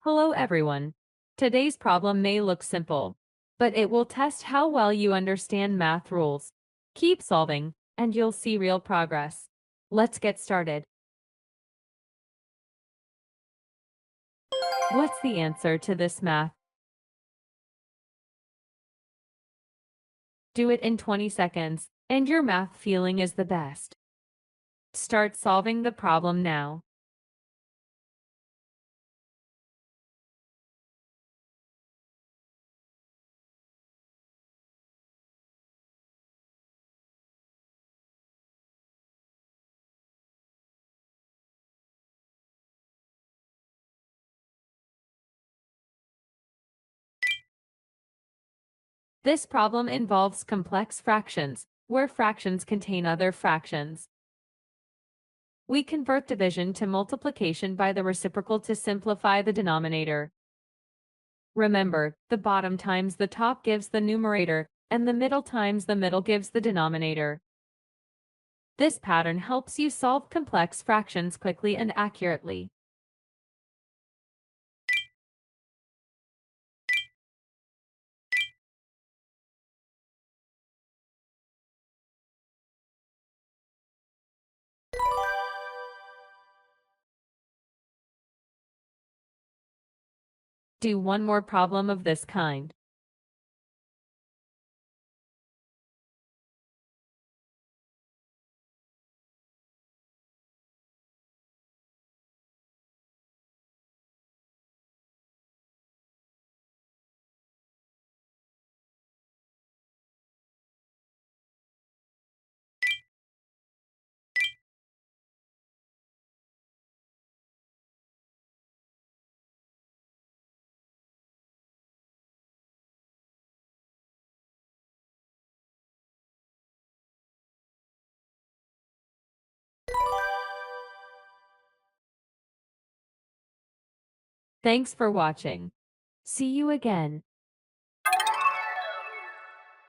Hello everyone. Today's problem may look simple, but it will test how well you understand math rules. Keep solving, and you'll see real progress. Let's get started. What's the answer to this math? Do it in 20 seconds, and your math feeling is the best. Start solving the problem now. This problem involves complex fractions, where fractions contain other fractions. We convert division to multiplication by the reciprocal to simplify the denominator. Remember, the bottom times the top gives the numerator, and the middle times the middle gives the denominator. This pattern helps you solve complex fractions quickly and accurately. Do one more problem of this kind. Thanks for watching. See you again.